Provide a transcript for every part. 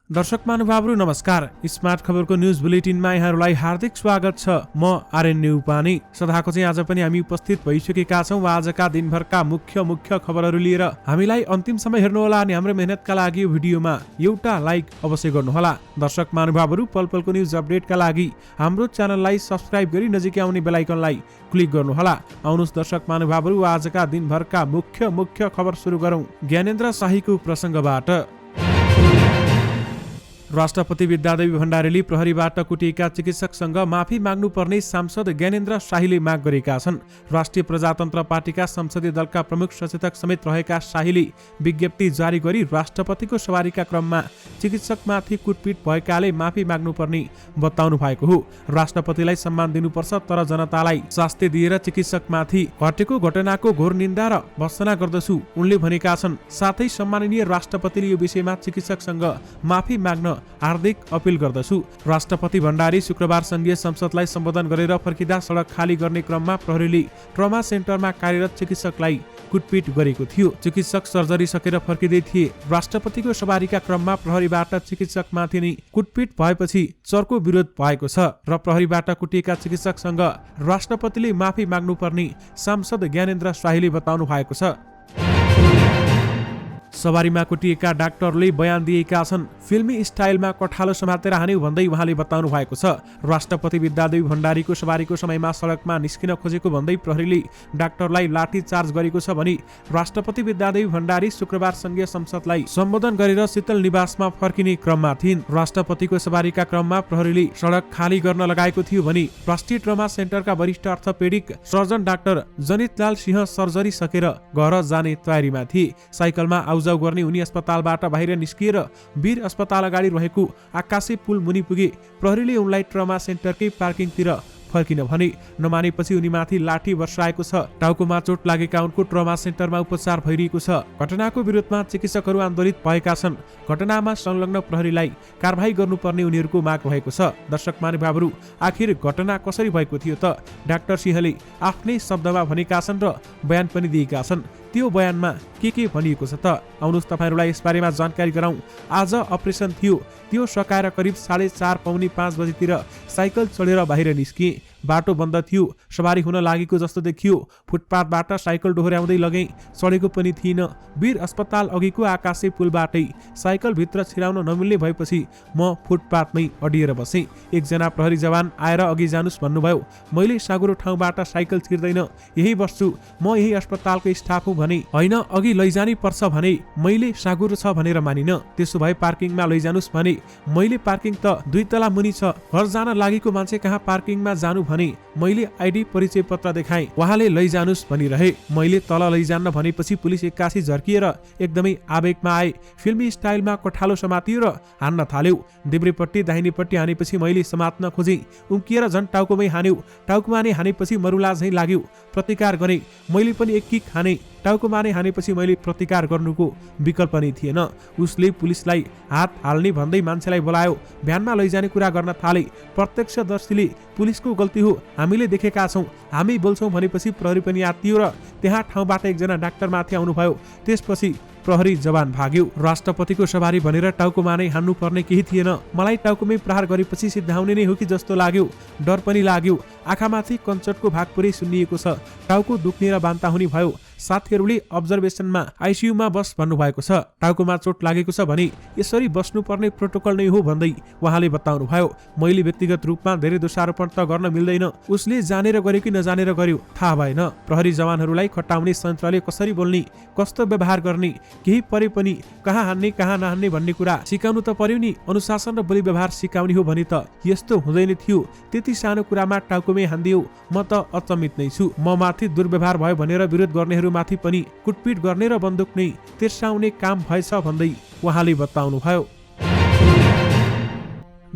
दर्शक महानुभावहरु नमस्कार। स्मार्ट खबरको न्यूज बुलेटिनमा यहाँहरूलाई हार्दिक स्वागत छ। म आर्यन न्युपानी। सदाको चाहिँ आज पनि हामी उपस्थित भइसकेका छौं आजका दिनभरका मुख्य खबरहरू लिएर। हामीलाई अन्तिमसम्म हेर्नुहोला अनि हाम्रो मेहनतका लागि यो भिडियोमा एउटा लाइक अवश्य गर्नुहोला। दर्शक महानुभावहरु पलपलको न्यूज अपडेटका लागि हाम्रो च्यानललाई सब्स्क्राइब गरी नजिकै आउने बेल आइकनलाई क्लिक गर्नुहोला। आउनुहोस् दर्शक महानुभावहरु आजका दिनभरका मुख्य खबर सुरु गरौं ज्ञानेन्द्र शाहीको प्रसंगबाट। राष्ट्रपति विद्यादेवी भण्डारीले प्रहरीबाट कुटिएका चिकित्सकसँग माफी माग्नुपर्ने सांसद ज्ञानेन्द्र शाहीले माग गरेका छन्। राष्ट्रिय प्रजातन्त्र पार्टीका संसदीय दलका प्रमुख सचेतक समेत रहेका शाहीले विज्ञप्ति जारी गरी राष्ट्रपतिको सवारीका क्रममा चिकित्सकमाथि कुटपिट भएकाले माफी माग्नुपर्ने बताउनु भएको हो। राष्ट्रपतिलाई सम्मान दिनुपर्छ तर जनतालाई स्वास्थ्य दिएर चिकित्सकमाथि घटेको घटनाको घोर निन्दा र भर्त्सना गर्दछु उनले भनेका छन्। साथै सम्माननीय राष्ट्रपतिले यो विषयमा चिकित्सकसँग माफी माग्न हार्दिक अपील गर्दछु। राष्ट्रपति भण्डारी शुक्रबार संघीय संसदलाई सम्बोधन गरेर फर्किँदा सडक खाली गर्ने क्रममा प्रहरीले ट्रमा सेन्टरमा कार्यरत चिकित्सकलाई कुटपिट गरेको थियो। चिकित्सक सर्जरी सकेर फर्किँदै थिए। राष्ट्रपतिको सवारीका क्रममा प्रहरीबाट चिकित्सकमाथि नै कुटपिट भएपछि चर्को विरोध भएको छ र प्रहरीबाट कुटिएका चिकित्सकसँग राष्ट्रपतिले माफी माग्नुपर्ने सांसद ज्ञानेन्द्र शाहीले बताउनु भएको छ। सवारीमा कुटिएका डाक्टरले बयान दिएका छन्। फिल्मी स्टाइलमा कठालो समातेर हान्यो भन्दै उहाँले बताउनु भएको छ। राष्ट्रपति विद्यादेवी भण्डारीको सवारीको समयमा सडकमा निस्किन खोजेको भन्दै प्रहरीले डाक्टरलाई लाठी चार्ज गरेको छ भने राष्ट्रपति विद्यादेवी भण्डारी शुक्रबार संघीय संसदलाई सम्बोधन गरेर शीतल निवासमा फर्किने क्रममा थिइन्। राष्ट्रपतिको सवारीका क्रममा प्रहरीले सडक खाली गर्न लगाएको थियो भने राष्ट्रिय ट्रमा सेन्टरका वरिष्ठ orthopaedic surgeon doctor Janitlal Singh surgery सकेर घर जाने तयारीमा थिए। साइकलमा आउजाउ गर्ने उनी अस्पतालबाट बाहिर निस्किएर वीर अस्पताल अगाडि रहेको आकाशे पुल मुनि पुगे। प्रहरीले उनलाई ट्रमा सेन्टरकै पार्किङतिर फर्किन भने नमानेपछि उनीमाथि लाठी वर्षाएको छ। टाउकोमा चोट लागेका उनको ट्रमा सेन्टरमा उपचार भइरहेको छ। घटनाको विरोधमा चिकित्सकहरू आन्दोलित भएका छन्। घटनामा संलग्न प्रहरीलाई कारबाही गर्नुपर्ने उनीहरूको माग भएको छ। दर्शक महानुभावहरु आखिर घटना कसरी भएको थियो त? डाक्टर सिंहले आफ्नै शब्दमा भनेका छन् र बयान पनि दिएका छन्। त्यो बयानमा के भनिएको छ त? आउनुहोस् तपाईहरुलाई यसबारेमा जानकारी गराउँ। आज अपरेसन थियो। त्यो सकाएर करिब 4:30 पौने 5 बजेतिर साइकल चढेर बाहिर निस्किए। बाटो बन्द थियो। सवारी हुन लागेको जस्तो देखियो। फुटपाथबाट साइकल डोहोर्याउँदै लगेँ। चढेको पनि थिइन। वीर अस्पताल अघिको आकाशे पुलबाटै साइकल भित्र छिराउन नमिल्ने भएपछि म फुटपाथमै अडिएर बसेँ। एकजना प्रहरी जवान आएर अघि जानुस् भन्नुभयो। मैले साँगुरो ठाउँबाट साइकल छिर्दैन, यही बस्छु, म यही अस्पतालको स्टाफ हुँ भने। होइन, अघि लैजानै पर्छ भने। मैले साँगुरो छ भनेर मानिन। त्यसो भए पार्किङमा लैजानुस् भने। मैले पार्किङ त 2 तला मुनि छ। घर जान लागेको मान्छे कहाँ पार्किङमा जानु भने मैले आइडी परिचय पत्र देखाएँ। उहाँले लैजानुस् भनिरहे। मैले तल लैजान्न भनेपछि पुलिस एक्कासी झर्किएर एकदमै आवेगमा आए। फिल्मी स्टाइलमा कठालो समातियो र हान्न थाल्यो। देब्रेपट्टि दाहिनेपट्टि हानेपछि मैले समात्न खोजेँ। उम्किएर झन् टाउकोमै हान्यो। टाउकोमा नै हानेपछि मरुला झैँ लाग्यो। प्रतिकार गरेँ। मैले पनि एक किक हाने। टाउकोमा नै हानेपछि मैले प्रतिकार गर्नुको विकल्प नै थिएन। उसले पुलिसलाई हात हाल्ने भन्दै मान्छेलाई बोलायो। भ्यानमा लैजाने कुरा गर्न थाले। प्रत्यक्षदर्शीले पुलिसको गल्ती हो, हामीले देखेका छौँ, हामी बोल्छौँ भनेपछि प्रहरी पनि आत्तियो र त्यहाँ ठाउँबाट एकजना डाक्टरमाथि आउनुभयो। त्यसपछि प्रहरी जवान भाग्यो। राष्ट्रपतिको सवारी भनेर टाउकोमा नै हान्नु पर्ने केही थिएन। मलाई टाउकोमै प्रहार गरेपछि सिद्धाउने नै हो कि जस्तो लाग्यो। डर पनि लाग्यो। आँखामाथि कञ्चटको भाग पुरै सुन्निएको छ। टाउको दुख्ने र बान्ता हुने भयो। साथीहरूले अब्जर्भेसनमा आइसियुमा बस भन्नुभएको छ। टाउकोमा चोट लागेको छ भने यसरी बस्नुपर्ने प्रोटोकल नै हो भन्दै उहाँले बताउनु भयो। मैले व्यक्तिगत रूपमा धेरै दोषारोपण त गर्न मिल्दैन। उसले जानेर गर्यो कि नजानेर गर्यो थाहा भएन। प्रहरी जवानहरूलाई खटाउने संयन्त्रले कसरी बोल्ने, कस्तो व्यवहार गर्ने, केही परे पनि कहाँ हान्ने कहाँ नहान्ने भन्ने कुरा सिकाउनु त पर्यो नि। अनुशासन र बोली व्यवहार सिकाउने हो भने त यस्तो हुँदैन थियो। त्यति सानो कुरामा टाउकोमै हान्दियो। म त अचम्मित नै छु। म माथि दुर्व्यवहार भयो भनेर विरोध गर्नेहरू माथि पनि कुटपिट गर्ने र बन्दुक नै तिर्साउने काम भएछ भन्दै उहाँले बताउनु भयो।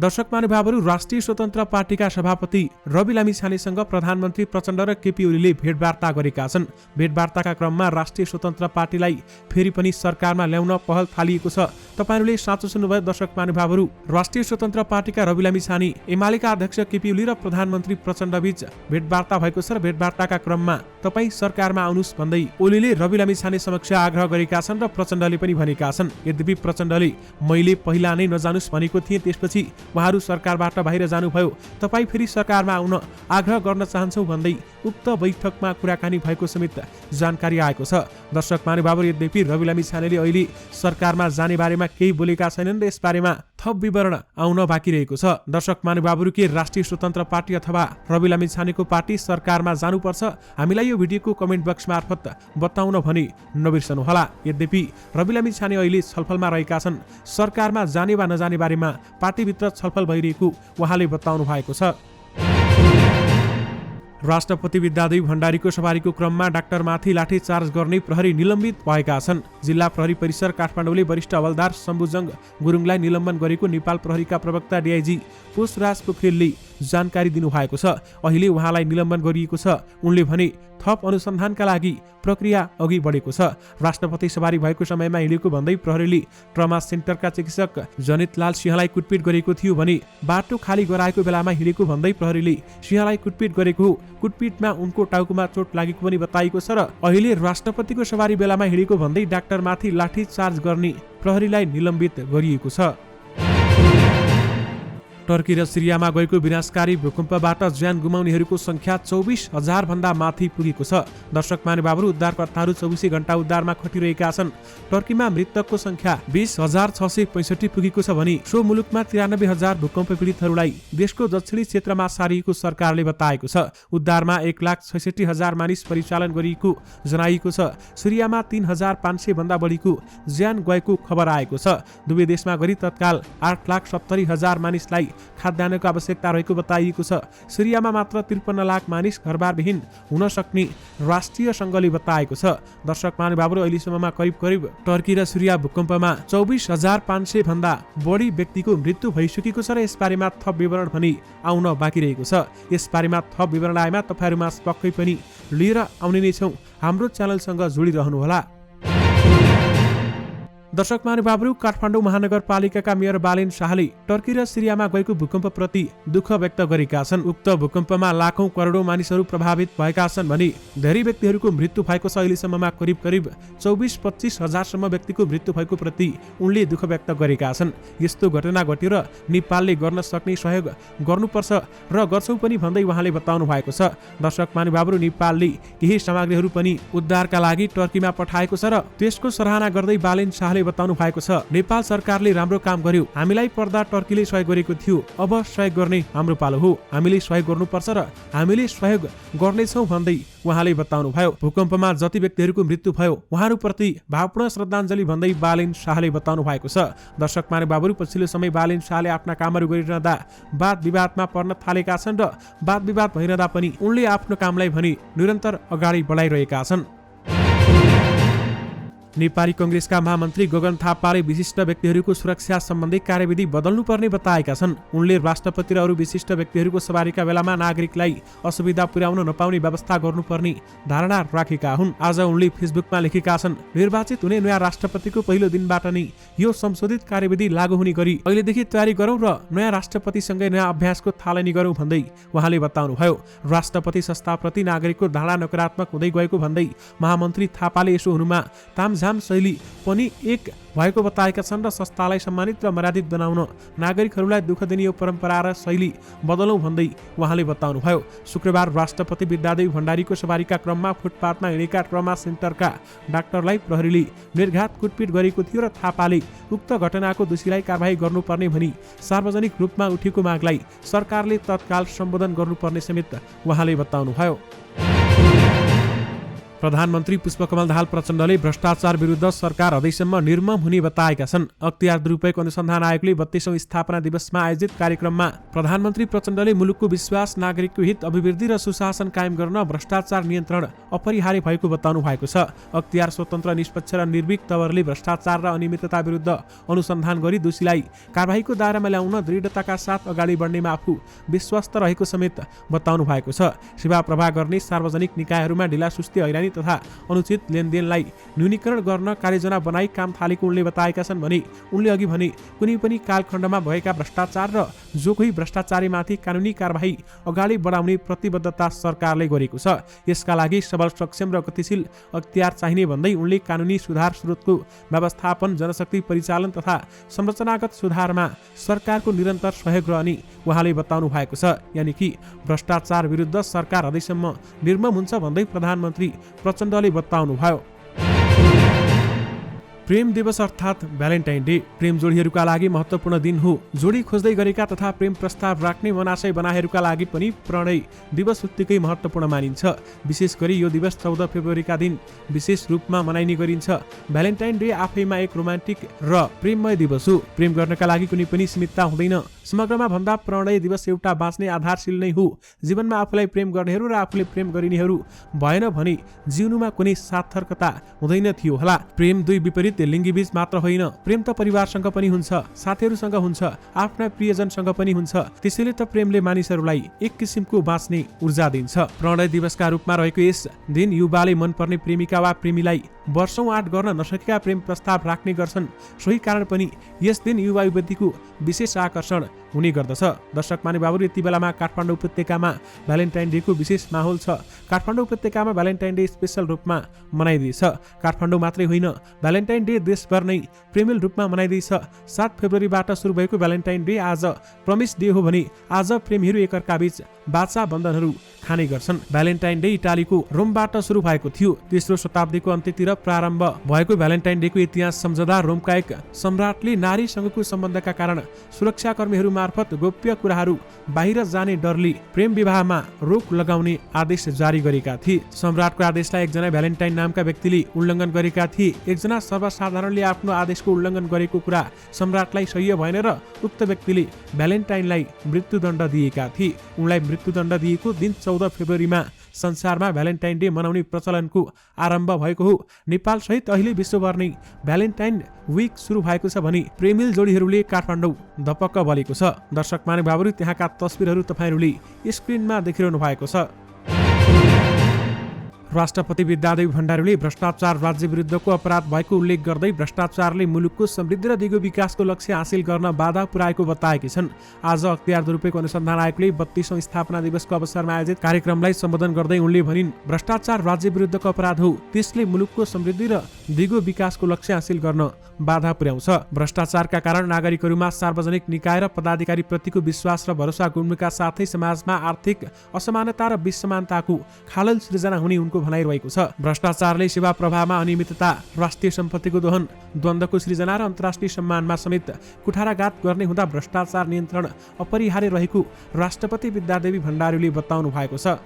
दर्शक महानुभावहरू, राष्ट्रिय स्वतन्त्र पार्टीका सभापति रवि लामिछानेसँग प्रधानमन्त्री प्रचण्ड र केपी ओलीले भेटवार्ता गरेका छन्। भेटवार्ताका क्रममा राष्ट्रिय स्वतन्त्र पार्टीलाई फेरि पनि सरकारमा ल्याउन पहल थालिएको छ। तपाईहरूले साँचो सुन्नुभयो दर्शक महानुभावहरू। राष्ट्रिय स्वतन्त्र पार्टीका रवि लामिछाने, एमालेका अध्यक्ष केपी ओली र प्रधानमन्त्री प्रचण्ड बीच भेटवार्ता भएको छ र भेटवार्ताका क्रममा तपाईँ सरकारमा आउनुस् भन्दै ओलीले रवि लामिछाने समक्ष आग्रह गरेका छन् र प्रचण्डले पनि भनेका छन्। यद्यपि प्रचण्डले मैले पहिला नै नजानुस् भनेको थिएँ, त्यसपछि उहाँहरू सरकारबाट बाहिर जानुभयो, तपाईँ फेरि सरकारमा आउन आग्रह गर्न चाहन्छौ भन्दै उक्त बैठकमा कुराकानी भएको समेत जानकारी आएको छ। दर्शक महानुभावहरू, यद्यपि रवि लामिछानेले अहिले सरकारमा जाने बारेमा केही बोलेका छैनन् र यसबारेमा थप विवरण आउन बाँकी रहेको छ। दर्शक महानुभावहरू, के राष्ट्रिय स्वतन्त्र पार्टी अथवा रवि लामिछानेको पार्टी सरकारमा जानुपर्छ? हामीलाई यो भिडियोको कमेन्ट बक्स मार्फत बताउन भने नबिर्सनुहोला। यद्यपि रवि लामिछाने अहिले छलफलमा रहेका छन्। सरकारमा जाने वा नजाने बारेमा पार्टीभित्र छलफल भइरहेको उहाँले बताउनु भएको छ। राष्ट्रपति विद्यादेवी भण्डारीको सवारीको क्रममा डाक्टरमाथि लाठीचार्ज गर्ने प्रहरी निलम्बित भएका छन्। जिल्ला प्रहरी परिसर काठमाडौँले वरिष्ठ हवलदार शम्भुजङ गुरुङलाई निलम्बन गरेको नेपाल प्रहरीका प्रवक्ता डिआइजी पुष्पराज पोखरेलले जानकारी दिनुभएको छ। अहिले उहाँलाई निलम्बन गरिएको छ। उनले भने थप अनुसन्धानका लागि प्रक्रिया अघि बढेको छ। राष्ट्रपति सवारी भएको समयमा हिँडेको भन्दै प्रहरीले ट्रमा सेन्टरका चिकित्सक जनितलाल सिंहलाई कुटपिट गरेको थियो भने बाटो खाली गराएको बेलामा हिँडेको भन्दै प्रहरीले सिंहलाई कुटपिट गरेको, कुटपिटमा उनको टाउकोमा चोट लागेको पनि बताइएको छ। र अहिले राष्ट्रपतिको सवारी बेलामा हिँडेको भन्दै डाक्टरमाथि लाठी चार्ज गर्ने प्रहरीलाई निलम्बित गरिएको छ। टर्की र सिरियामा गएको विनाशकारी भूकम्पबाट ज्यान गुमाउनेहरूको संख्या 24,000 भन्दा माथि पुगेको छ। दर्शक महानुभावहरू, उद्धारकर्ताहरू 24 घण्टा उद्धारमा खटिरहेका छन्। टर्कीमा मृतकको संख्या 20,665 पुगेको छ भने सो मुलुकमा 93,000 भूकम्प पीडितहरूलाई देशको दक्षिणी क्षेत्रमा सारिएको सरकारले बताएको छ। उद्धारमा 1,66,000 मानिस परिचालन गरिएको जनाइएको छ। सिरियामा 3,500 भन्दा बढीको ज्यान गएको खबर आएको छ। दुवै देशमा गरी तत्काल 8,70,000 मानिसलाई खाद्यान्नको आवश्यकता रहेको बताइएको छ। सिरियामा मात्र 53 लाख मानिस घरबारविहीन हुन सक्ने राष्ट्रिय सङ्घले बताएको छ। दर्शक महानुभावहरू, अहिलेसम्ममा करिब टर्की र सिरिया भूकम्पमा 24,500 भन्दा बढी व्यक्तिको मृत्यु भइसकेको छ र यसबारेमा थप विवरण पनि आउन बाँकी रहेको छ। यसबारेमा थप विवरण आएमा तपाईँहरूमा पक्कै पनि लिएर आउने नै छौँ। हाम्रो च्यानलसँग जोडिरहनुहोला। दर्शक महानुभावहरू, काठमाडौँ महानगरपालिकाका मेयर बालेन शाहले टर्की र सिरियामा गएको भूकम्पप्रति दुःख व्यक्त गरेका छन्। उक्त भूकम्पमा लाखौं करोडौं मानिसहरू प्रभावित भएका छन् भने धेरै व्यक्तिहरूको मृत्यु भएको छ। अहिलेसम्ममा करिब 24-25 हजारसम्म व्यक्तिको मृत्यु भएको प्रति उनले दुःख व्यक्त गरेका छन्। यस्तो घटना घट्यो र नेपालले गर्न सक्ने सहयोग गर्नुपर्छ र गर्छौं पनि भन्दै उहाँले बताउनु भएको छ। दर्शक महानुभावहरू, नेपालले केही सामग्रीहरू पनि उद्धारका लागि टर्कीमा पठाएको छ र त्यसको सराहना गर्दै बालेन शाहले बताउनु भएको छ। नेपाल सरकारले राम्रो काम गर्यो। हामीलाई पर्दा टर्कीले सहयोग गरेको थियो, अब सहयोग गर्ने हाम्रो पालो हो। हामीले सहयोग गर्नुपर्छ र हामीले सहयोग गर्नेछौँ भन्दै उहाँले बताउनु भयो। भूकम्पमा जति व्यक्तिहरूको मृत्यु भयो उहाँहरूप्रति भावपूर्ण श्रद्धाञ्जली भन्दै बालेन शाहले बताउनु भएको छ। दर्शक महानुभावहरू, पछिल्लो समय बालेन शाहले आफ्ना कामहरू गरिरहँदा वाद विवादमा पर्न थालेका छन् र वाद विवाद भइरहँदा पनि उनले आफ्नो कामलाई भने निरन्तर अगाडि बढाइरहेका छन्। नेपाली कांग्रेसका महामन्त्री गगन थापाले विशिष्ट व्यक्तिहरूको सुरक्षा सम्बन्धी कार्यविधि बदल्नुपर्ने बताएका छन्। उनले राष्ट्रपति र अरू विशिष्ट व्यक्तिहरूको सवारीका बेलामा नागरिकलाई असुविधा पुर्याउन नपाउने व्यवस्था गर्नुपर्ने धारणा राखेका हुन्। आज उनले फेसबुकमा लेखेका छन्, निर्वाचित हुने नयाँ राष्ट्रपतिको पहिलो दिनबाट नै यो संशोधित कार्यविधि लागू हुने गरी अहिलेदेखि तयारी गरौँ र नयाँ राष्ट्रपतिसँगै नयाँ अभ्यासको थालनी गरौँ भन्दै उहाँले बताउनु भयो। राष्ट्रपति संस्थाप्रति नागरिकको धारणा नकारात्मक हुँदै गएको भन्दै महामन्त्री थापाले यसो हुनुमा तामझाम शैली पनि एक भएको बताएका छन् र संस्थालाई सम्मानित र मर्यादित बनाउन नागरिकहरूलाई दुःख दिने यो परम्परा र शैली बदलौँ भन्दै उहाँले बताउनुभयो। शुक्रबार राष्ट्रपति विद्यादेवी भण्डारीको सवारीका क्रममा फुटपाथमा हिँडेका ट्रमा सेन्टरका डाक्टरलाई प्रहरीले निर्घात कुटपिट गरेको थियो र थापाले उक्त घटनाको दोषीलाई कारबाही गर्नुपर्ने भनी सार्वजनिक रूपमा उठेको मागलाई सरकारले तत्काल सम्बोधन गर्नुपर्ने समेत उहाँले बताउनुभयो। प्रधानमन्त्री पुष्पकमल दाहाल प्रचण्डले भ्रष्टाचार विरुद्ध सरकार हदैसम्म निर्मम हुने बताएका छन्। अख्तियार दुरुपयोग अनुसन्धान आयोगले 32औं स्थापना दिवसमा आयोजित कार्यक्रममा प्रधानमन्त्री प्रचण्डले मुलुकको विश्वास, नागरिकको हित, अभिवृद्धि र सुशासन कायम गर्न भ्रष्टाचार नियन्त्रण अपरिहार्य भएको बताउनु भएको छ। अख्तियार स्वतन्त्र, निष्पक्ष र निर्भीक तवरले भ्रष्टाचार र अनियमितता विरुद्ध अनुसन्धान गरी दोषीलाई कारबाहीको दायरामा ल्याउन दृढताका साथ अगाडि बढ्नेमा आफू विश्वस्त रहेको समेत बताउनु भएको छ। सेवा प्रवाह गर्ने सार्वजनिक निकायहरूमा ढिलासुस्ती, हैरानी तथा अनुचित लेनदेनलाई न्यूनीकरण गर्न कार्ययोजना बनाई काम थालेको उनले बताएका छन् भने उनले अघि भने कुनै पनि कालखण्डमा भएका भ्रष्टाचार र जो कोही भ्रष्टाचारीमाथि कानुनी कारबाही अगाडि बढाउने प्रतिबद्धता सरकारले गरेको छ। यसका लागि सबल, सक्षम र गतिशील अख्तियार चाहिने भन्दै उनले कानुनी सुधार, स्रोतको व्यवस्थापन, जनशक्ति परिचालन तथा संरचनागत सुधारमा सरकारको निरन्तर सहयोग रहने उहाँले बताउनु भएको छ। यानि कि भ्रष्टाचार विरुद्ध सरकार हदैसम्म निर्मम हुन्छ भन्दै प्रधानमन्त्री प्रचण्डले बताउनुभयो। प्रेम दिवस अर्थात् भ्यालेन्टाइन डे प्रेम जोडीहरूका लागि महत्त्वपूर्ण दिन हो। जोडी खोज्दै गरेका तथा प्रेम प्रस्ताव राख्ने मनाशय बनाएहरूका लागि पनि प्रणय दिवस उत्तिकै महत्त्वपूर्ण मानिन्छ। विशेष गरी यो दिवस 14 फेब्रुअरीका दिन विशेष रूपमा मनाइने गरिन्छ। भ्यालेन्टाइन डे आफैमा एक रोमान्टिक र प्रेममय दिवस हो। प्रेम गर्नका लागि कुनै पनि सीमितता हुँदैन। समग्रमा भन्दा प्रणय दिवस एउटा बाँच्ने आधारशील नै हो। जीवनमा आफूलाई प्रेम गर्नेहरू र आफूले प्रेम गरिनेहरू भएन भने जिउनुमा कुनै सार्थकता हुँदैन थियो होला। प्रेम दुई विपरीत लिङ्गीबीच मात्र होइन, प्रेम त परिवारसँग पनि हुन्छ, साथीहरूसँग हुन्छ, आफ्ना प्रियजनसँग पनि हुन्छ। त्यसैले त प्रेमले मानिसहरूलाई एक किसिमको बाँच्ने ऊर्जा दिन्छ। प्रणय दिवसका रूपमा रहेको यस दिन युवाले मनपर्ने प्रेमिका वा प्रेमीलाई वर्षौं आँट गर्न नसकेका प्रेम प्रस्ताव राख्ने गर्छन्। सोही कारण पनि यस दिन युवा युवतीको विशेष आकर्षण हुने गर्दछ। दर्शक महानुभावहरू, यति बेलामा काठमाडौँ उपत्यकामा भ्यालेन्टाइन डेको विशेष माहौल छ। काठमाडौँ उपत्यकामा भ्यालेन्टाइन डे स्पेशल रूपमा मनाइँदैछ। काठमाडौँ मात्रै होइन, भ्यालेन्टाइन डे देशभर नै प्रेमिल रूपमा मनाइँदैछ। 7 फेब्रुअरीबाट सुरु भएको भ्यालेन्टाइन डे आज प्रमिस डे हो भने आज प्रेमीहरू एकअर्का बीच बाचा बन्धनहरू खाने गर्छन्। भ्यालेन्टाइन डे इटालीको रोमबाट सुरु भएको थियो। तेस्रो शताब्दीको अन्त्यतिर प्रारम्भ भएको भ्यालेन्टाइन डेको इतिहास सम्झदा रोमका एक सम्राटले नारीसँगको सम्बन्धका कारण सुरक्षाकर्मीहरू मार्फत गोप्य कुराहरू बाहिर जाने डरले प्रेम विवाहमा रोक लगाउने आदेश जारी गरेका थिए। सम्राटको आदेशलाई एकजना भ्यालेन्टाइन नामका व्यक्तिले उल्लङ्घन गरेका थिए। एकजना सर्वसाधारणले आफ्नो आदेशको उल्लङ्घन गरेको कुरा सम्राटलाई सह्य भएन र उक्त व्यक्तिले भ्यालेन्टाइनलाई मृत्युदण्ड दिएका थिए। उनलाई मृत्युदण्ड दिएको दिन 14 फेब्रुअरीमा संसारमा भ्यालेन्टाइन डे मनाउने प्रचलनको आरम्भ भएको हो। नेपाल सहित अहिले विश्वभर नै भ्यालेन्टाइन विक सुरु भएको छ भने प्रेमिल जोडीहरूले काठमाडौँ धपक्क बलेको छ। दर्शक महानुभावहरू, त्यहाँका तस्बिरहरू तपाईहरूले स्क्रिनमा देखिरहनु भएको छ। राष्ट्रपति विद्यादेवी भण्डारीले भ्रष्टाचार राज्य विरुद्धको अपराध भएको उल्लेख गर्दै भ्रष्टाचारले मुलुकको समृद्धि र दिगो विकासको लक्ष्य हासिल गर्न बाधा पुर्याएको बताएकी छन्। आज अख्तियार दुरुपयोग अनुसन्धान आयोगले 32औं स्थापना दिवसको अवसरमा आयोजित कार्यक्रमलाई सम्बोधन गर्दै उनले भनिन्, भ्रष्टाचार राज्य विरुद्धको अपराध हो। त्यसले मुलुकको समृद्धि र दिगो विकासको लक्ष्य हासिल गर्न बाधा पुर्याउँछ। भ्रष्टाचारका कारण नागरिकहरूमा सार्वजनिक निकाय र पदाधिकारी प्रतिको विश्वास र भरोसा गुम्नुका साथै समाजमा आर्थिक असमानता र विषमानताको खालल सृजना हुने उनको भनाइरहेको छ। भ्रष्टाचारले सेवा प्रवाहमा अनियमितता, राष्ट्रिय सम्पत्तिको दोहन, द्वन्द्वको सृजना र अन्तर्राष्ट्रिय सम्मानमा समेत कुठाराघात गर्ने हुँदा भ्रष्टाचार नियन्त्रण अपरिहार्य रहेको राष्ट्रपति विद्यादेवी भण्डारीले बताउनु भएको छ।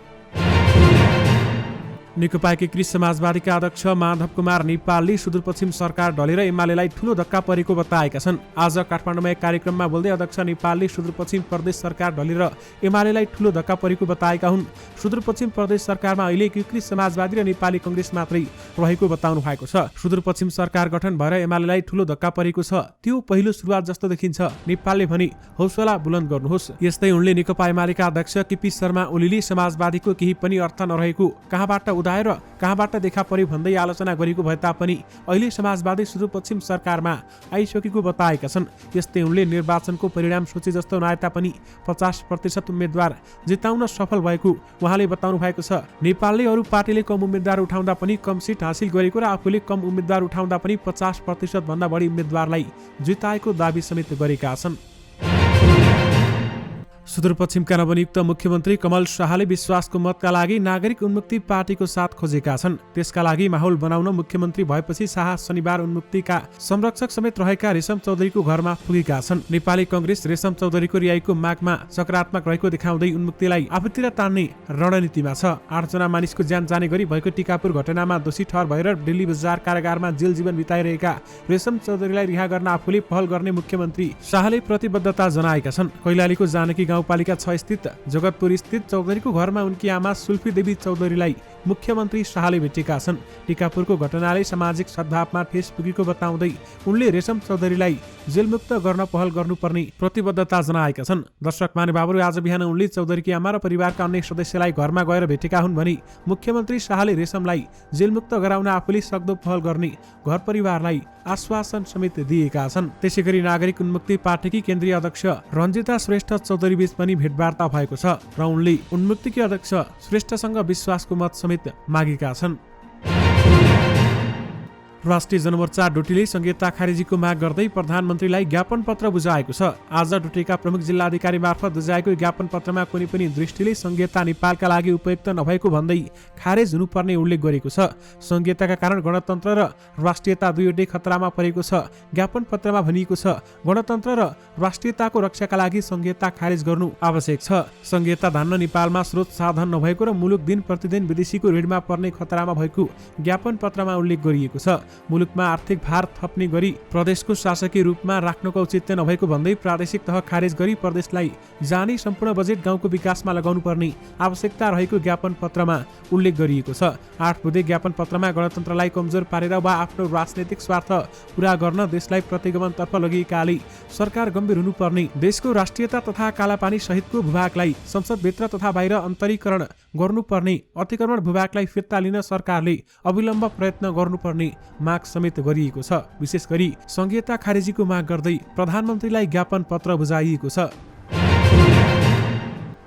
नेकपा एकीकृत समाजवादीका अध्यक्ष माधव कुमार नेपालले सुदूरपश्चिम सरकार ढलेर एमालेलाई ठूलो धक्का परेको बताएका छन्। आज काठमाडौँमा एक कार्यक्रममा बोल्दै अध्यक्ष नेपालले सुदूरपश्चिम प्रदेश सरकार ढलेर एमालेलाई ठूलो धक्का परेको बताएका हुन्। सुदूरपश्चिम प्रदेश सरकारमा अहिले एकीकृत समाजवादी र नेपाली कांग्रेस मात्रै रहेको बताउनु भएको छ। सुदूरपश्चिम सरकार गठन भएर एमालेलाई ठूलो धक्का परेको छ, त्यो पहिलो सुरुवात जस्तो देखिन्छ। नेपालले भने हौसला बुलन्द गर्नुहोस्। यस्तै उनले नेकपा एमालेका अध्यक्ष केपी शर्मा ओलीले समाजवादीको केही पनि अर्थ नरहेको, कहाँबाट उदाएर कहाँबाट देखा पर्यो भन्दै आलोचना गरेको भए तापनि अहिले समाजवादी सुदूरपश्चिम सरकारमा आइसकेको बताएका छन्। यस्तै उनले निर्वाचनको परिणाम सोचे जस्तो नआए तापनि 50% उम्मेद्वार जिताउन सफल भएको उहाँले बताउनु भएको छ। नेपालले अरू पार्टीले कम उम्मेद्वार उठाउँदा पनि कम सिट हासिल गरेको र आफूले कम उम्मेद्वार उठाउँदा पनि 50% भन्दा बढी उम्मेद्वारलाई जिताएको दावी समेत गरेका छन्। सुदूरपश्चिमका नवनियुक्त मुख्यमन्त्री कमल शाहले विश्वासको मतका लागि नागरिक उन्मुक्ति पार्टीको साथ खोजेका छन्। त्यसका लागि माहौल बनाउन मुख्यमन्त्री भएपछि शाह शनिबार उन्मुक्तिका संरक्षक समेत रहेका रेशम चौधरीको घरमा पुगेका छन्। नेपाली कंग्रेस रेशम चौधरीको रिहाइको मागमा सकारात्मक रहेको देखाउँदै उन्मुक्तिलाई आफूतिर तान्ने रणनीतिमा छ। 8 जना मानिसको ज्यान जाने गरी भएको टिकापुर घटनामा दोषी ठहर भएर दिल्ली बजार कारागारमा जेल जीवन बिताइरहेका रेशम चौधरीलाई रिहा गर्न आफूले पहल गर्ने मुख्यमन्त्री शाहले प्रतिबद्धता जनाएका छन्। कैलालीको जानकी गाउँपालिका 6 स्थित जगतपुर स्थित चौधरीको घरमा उनकी आमा सुल्फी देवी चौधरीलाई मुख्यमन्त्री शाहले भेटेका छन्। टिकापुरको घटनाले सामाजिक सद्भावमा ठेस पुगेको बताउँदै उनले रेशम चौधरीलाई जेलमुक्त गर्न पहल गर्नुपर्ने प्रतिबद्धता जनाएका छन्। दर्शक महानुभावहरू, आज बिहान उनले चौधरीकी आमा र परिवारका अन्य सदस्यलाई घरमा गएर भेटेका हुन् भने मुख्यमन्त्री शाहले रेशमलाई जेलमुक्त गराउन आफूले सक्दो पहल गर्ने घर परिवारलाई आश्वासन समेत दिएका छन्। त्यसैगरी नागरिक उन्मुक्ति पार्टीकी केन्द्रीय अध्यक्ष रञ्जिता श्रेष्ठ चौधरी बीच पनि भेटवार्ता भएको छ र उनले उन्मुक्तिकी अध्यक्ष श्रेष्ठसँग विश्वासको मत समेत मागेका छन्। राष्ट्रिय जनमोर्चा डोटीले संहिता खारेजीको माग गर्दै प्रधानमन्त्रीलाई ज्ञापन पत्र बुझाएको छ। आज डोटीका प्रमुख जिल्लाधिकारी मार्फत बुझाएको ज्ञापन पत्रमा कुनै पनि दृष्टिले संहिता नेपालका लागि उपयुक्त नभएको भन्दै खारेज हुनुपर्ने उल्लेख गरेको छ। संहिताका कारण गणतन्त्र र राष्ट्रियता दुईवटै खतरामा परेको छ। ज्ञापन पत्रमा भनिएको छ, गणतन्त्र र राष्ट्रियताको रक्षाका लागि संहिता खारेज गर्नु आवश्यक छ। संहिता धान्न नेपालमा स्रोत साधन नभएको र मुलुक दिन प्रतिदिन विदेशीको ऋणमा पर्ने खतरामा भएको ज्ञापन पत्रमा उल्लेख गरिएको छ। मुलुकमा आर्थिक भार थप्ने गरी प्रदेशको शासकीय रूपमा राख्नको औचित्य नभएको भन्दै प्रादेशिक तह खारेज गरी प्रदेशलाई जाने सम्पूर्ण बजेट गाउँको विकासमा लगाउनु पर्ने आवश्यकता रहेको ज्ञापन पत्रमा उल्लेख गरिएको छ। 8 बुँदे ज्ञापन पत्रमा गणतन्त्रलाई कमजोर पारेर वा आफ्नो राजनैतिक स्वार्थ पूरा गर्न देशलाई प्रतिगमनतर्फ लगिएकाले सरकार गम्भीर हुनुपर्ने, देशको राष्ट्रियता तथा कालापानी सहितको भूभागलाई संसदभित्र तथा बाहिर अन्तरीकरण गर्नुपर्ने, अतिक्रमण भूभागलाई फिर्ता लिन सरकारले अविलम्ब प्रयत्न गर्नुपर्ने माग समेत गरिएको छ। विशेष गरी संहिता खारेजीको माग गर्दै प्रधानमन्त्रीलाई ज्ञापन पत्र बुझाइएको छ।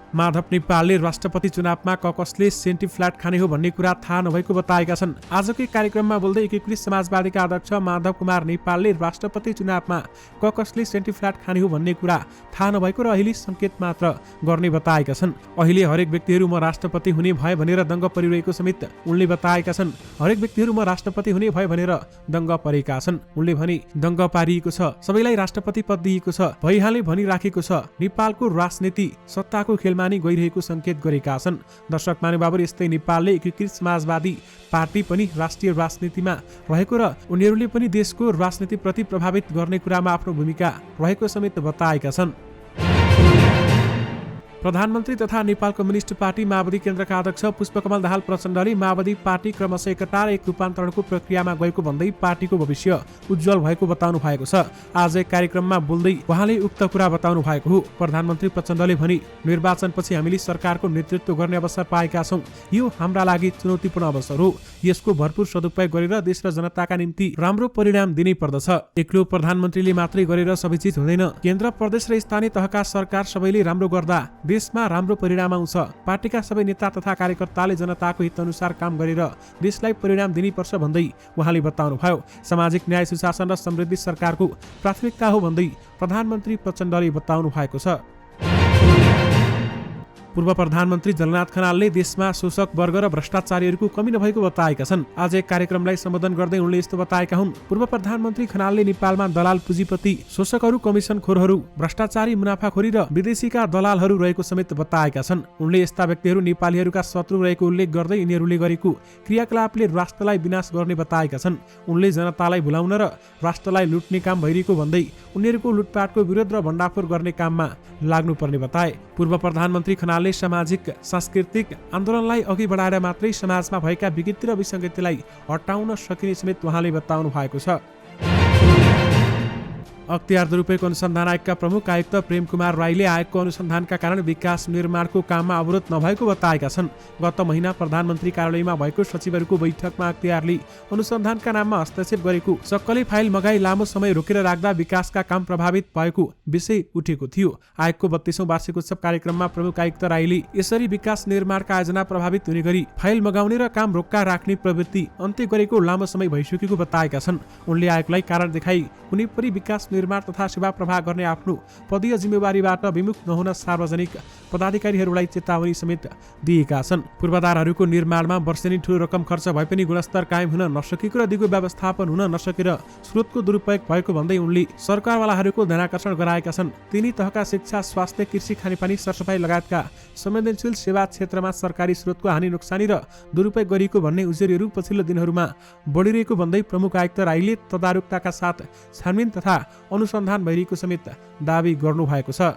माधव नेपालले राष्ट्रपति चुनावमा ककसले सेन्टिफ्ल्याट खाने हो भन्ने कुरा थाहा नभएको बताएका छन्। आजकै कार्यक्रममा बोल्दै एकीकृत समाजवादीका अध्यक्ष माधव कुमार नेपालले राष्ट्रपति चुनावमा ककसले सेन्टिफ्ल्याट खाने हो भन्ने कुरा थाहा नभएको र अहिले संकेत मात्र गर्ने बताएका छन्। अहिले हरेक व्यक्तिहरू म राष्ट्रपति हुने भए भनेर दङ्ग परिरहेको समेत उनले बताएका छन्। हरेक व्यक्तिहरू म राष्ट्रपति हुने भए भनेर दङ्ग परेका छन्। उनले भने दङ्ग पारिएको छ, सबैलाई राष्ट्रपति पद दिएको छ, भइहाले भनिराखेको छ। नेपालको राजनीति सत्ताको खेल मानि गइरहेको संकेत गरेका छन्। दर्शक महानुभावहरू, यस्तै नेपालले एकीकृत समाजवादी पार्टी पनि राष्ट्रिय राजनीतिमा रहेको र उनीहरूले पनि देशको राजनीतिप्रति प्रभावित गर्ने कुरामा आफ्नो भूमिका रहेको समेत बताएका छन्। प्रधानमन्त्री तथा नेपाल कम्युनिस्ट पार्टी माओवादी केन्द्रका अध्यक्ष पुष्पकमल दाहाल प्रचण्डले माओवादी पार्टी क्रमशः एकता र एक रूपान्तरणको प्रक्रियामा गएको भन्दै पार्टीको भविष्य उज्जवल भएको बताउनु भएको छ। आज एक कार्यक्रममा बोल्दै उहाँले उक्त कुरा बताउनु भएको हो। प्रधानमन्त्री प्रचण्डले भने, निर्वाचनपछि हामीले सरकारको नेतृत्व गर्ने अवसर पाएका छौँ। यो हाम्रा लागि चुनौतीपूर्ण अवसर हो। यसको भरपूर सदुपयोग गरेर देश र जनताका निम्ति राम्रो परिणाम दिनै पर्दछ। एक्लो प्रधानमन्त्रीले मात्रै गरेर सबै चिज हुँदैन। केन्द्र, प्रदेश र स्थानीय तहका सरकार सबैले राम्रो गर्दा देशमा राम्रो परिणाम आउँछ। पार्टीका सबै नेता तथा कार्यकर्ताले जनताको हित अनुसार काम गरेर देशलाई परिणाम दिनुपर्छ भन्दै उहाँले बताउनुभयो। सामाजिक न्याय, सुशासन र समृद्धि सरकारको प्राथमिकता हो भन्दै प्रधानमन्त्री प्रचण्डले बताउनु भएको छ। पूर्व प्रधानमन्त्री झलनाथ खनालले देशमा शोषक वर्ग र भ्रष्टाचारीहरूको कमी नभएको बताएका छन्। आज एक कार्यक्रमलाई सम्बोधन गर्दै उनले यस्तो बताएका हुन्। पूर्व प्रधानमन्त्री खनालले नेपालमा दलाल, पुँजीपति, शोषकहरू, कमिसनखोरहरू, भ्रष्टाचारी, मुनाफाखोरी र विदेशीका दलालहरू रहेको समेत बताएका छन्। उनले यस्ता व्यक्तिहरू नेपालीहरूका शत्रु रहेको उल्लेख गर्दै यिनीहरूले गरेको क्रियाकलापले राष्ट्रलाई विनाश गर्ने बताएका छन्। उनले जनतालाई भुलाउन र राष्ट्रलाई लुट्ने काम भइरहेको भन्दै उनीहरूको लुटपाटको विरोध र भण्डाफोर गर्ने काममा लाग्नुपर्ने बताए। पूर्व प्रधानमन्त्री खनालले सामाजिक सांस्कृतिक आन्दोलनलाई अघि बढाएर मात्रै समाजमा भएका विकृति र विसङ्गतिलाई हटाउन सकिने समेत उहाँले बताउनु भएको छ। अख्तियार दुरुपयोग अनुसन्धान आयोगका प्रमुख आयुक्त प्रेम कुमार राईले आयोगको अनुसन्धानका कारण विकास निर्माणको काममा अवरोध नभएको बताएका छन्। गत महिना प्रधानमन्त्री कार्यालयमा भएको सचिवहरूको बैठकमा अख्तियारले अनुसन्धानका नाममा हस्तक्षेप गरेको, सक्कली फाइल मगाई लामो समय रोकेर राख्दा विकासका काम प्रभावित भएको विषय उठेको थियो। आयोगको 32औं वार्षिक उत्सव कार्यक्रममा प्रमुख आयुक्त राईले यसरी विकास निर्माणका आयोजना प्रभावित हुने गरी फाइल मगाउने र काम रोक्का राख्ने प्रवृत्ति अन्त्य गरेको लामो समय भइसकेको बताएका छन्। उनले आयोगलाई कारण देखाई कुनै पनि विकास निर्माण तथा सेवा प्रवाह गर्ने आफ्नो पदीय जिम्मेवारीबाट विमुख नहुन सार्वजनिक पदाधिकारीहरूलाई चेतावनी समेत दिएका छन्। पूर्वाधारहरूको निर्माणमा वर्षेनी ठूलो रकम खर्च भए पनि गुणस्तर कायम हुन नसकेको र दिगो व्यवस्थापन हुन नसकेर स्रोतको दुरुपयोग भएको भन्दै उनले सरकारवालाहरूको ध्यानाकर्षण गराएका छन्। तिनी तहका शिक्षा, स्वास्थ्य, कृषि, खानेपानी, सरसफाई लगायतका संवेदनशील सेवा क्षेत्रमा सरकारी स्रोतको हानि नोक्सानी र दुरुपयोग गरिएको भन्ने उजुरीहरू पछिल्लो दिनहरूमा बढिरहेको भन्दै प्रमुख आयुक्त राईले तदारुकताका साथ छानबिन तथा अनुसन्धान भइरहेको समेत दावी गर्नुभएको छ।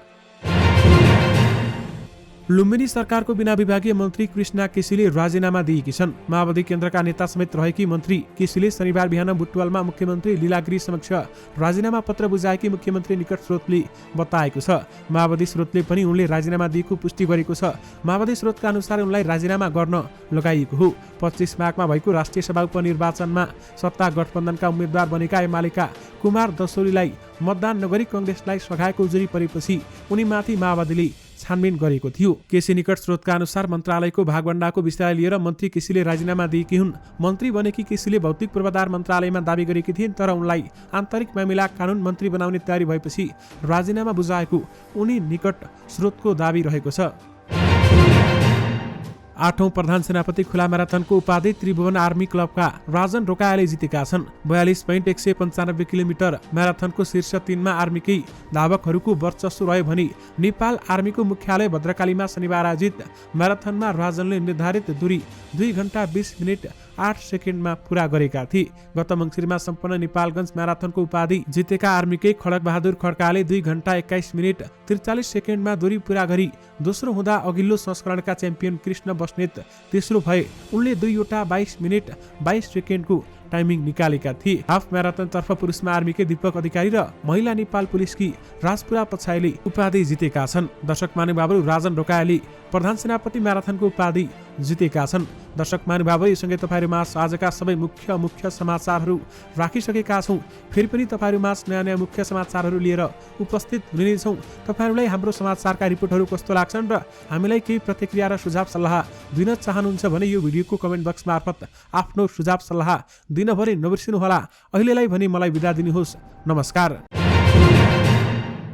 लुम्बिनी सरकारको बिना विभागीय मन्त्री कृष्णा केसीले राजीनामा दिएकी छन्। माओवादी केन्द्रका नेता समेत रहेकी मन्त्री केसीले शनिबार बिहान बुटवलमा मुख्यमन्त्री लीलागिरी समक्ष राजीनामा पत्र बुझाएकी मुख्यमन्त्री निकट स्रोतले बताएको छ। माओवादी स्रोतले पनि उनले राजीनामा दिएको पुष्टि गरेको छ। माओवादी स्रोतका अनुसार उनलाई राजीनामा गर्न लगाइएको हो। 25 माघमा भएको राष्ट्रिय सभा उपनिर्वाचनमा सत्ता गठबन्धनका उम्मेद्वार बनेका एमालेका कुमार दसोरीलाई मतदान नगरी कङ्ग्रेसलाई सघाएको उजुरी परेपछि उनीमाथि माओवादीले छानबिन गरेको थियो। केसी निकट स्रोतका अनुसार मन्त्रालयको भागवण्डाको विषयलाई लिएर मन्त्री केसीले राजीनामा दिएकी हुन्। मन्त्री बनेकी केसीले भौतिक पूर्वाधार मन्त्रालयमा दावी गरेकी थिइन्, तर उनलाई आन्तरिक मामिला कानुन मन्त्री बनाउने तयारी भएपछि राजीनामा बुझाएको उनी निकट स्रोतको दावी रहेको छ। 8औं प्रधान सेनापति खुला म्याराथनको उपाधि त्रिभुवन आर्मी क्लबका राजन रोकायाले जितेका छन्। 42.195 किलोमिटर म्याराथनको शीर्ष 3मा आर्मीकै धावकहरूको वर्चस्व रह्यो भने नेपाल आर्मीको मुख्यालय भद्रकालीमा शनिबार आयोजित म्याराथनमा राजनले निर्धारित दूरी 2 घण्टा 20 मिनेट 8 सेकेन्डमा पूरा गरेका थिए। गत मङ्सिरमा सम्पन्न नेपालगञ्ज म्याराथनको उपाधि जितेका आर्मीकै खड्क बहादुर खड्काले 2 घण्टा 21 मिनेट 43 सेकेन्डमा दूरी पूरा गरी दोस्रो हुँदा अघिल्लो संस्करणका च्याम्पियन कृष्ण बस्नेत तेस्रो भए। उनले 2 वटा 22 मिनेट 22 सेकेन्डको टाइमिङ निकालेका थिए। हाफ म्याराथनतर्फ पुरुषमा आर्मीकै दीपक अधिकारी र महिला नेपाल पुलिसकी राजपुरा पछाइले उपाधि जितेका छन्। दर्शक महानुभावहरू, राजन रोकायाले प्रधान सेनापति म्याराथनको उपाधि जितेका छन्। दर्शक महानुभावहरू, यससँगै तपाईँहरूमा आजका सबै मुख्य समाचारहरू राखिसकेका छौँ। फेरि पनि तपाईँहरूमा नयाँ मुख्य समाचारहरू लिएर उपस्थित हुने छौँ। तपाईँहरूलाई हाम्रो समाचारका रिपोर्टहरू कस्तो लाग्छन् र हामीलाई केही प्रतिक्रिया र सुझाव सल्लाह दिन चाहनुहुन्छ भने यो भिडियोको कमेन्ट बक्स मार्फत आफ्नो सुझाव सल्लाह दिनभरि नबिर्सिनुहोला। अहिलेलाई भने मलाई बिदा दिनुहोस्। नमस्कार।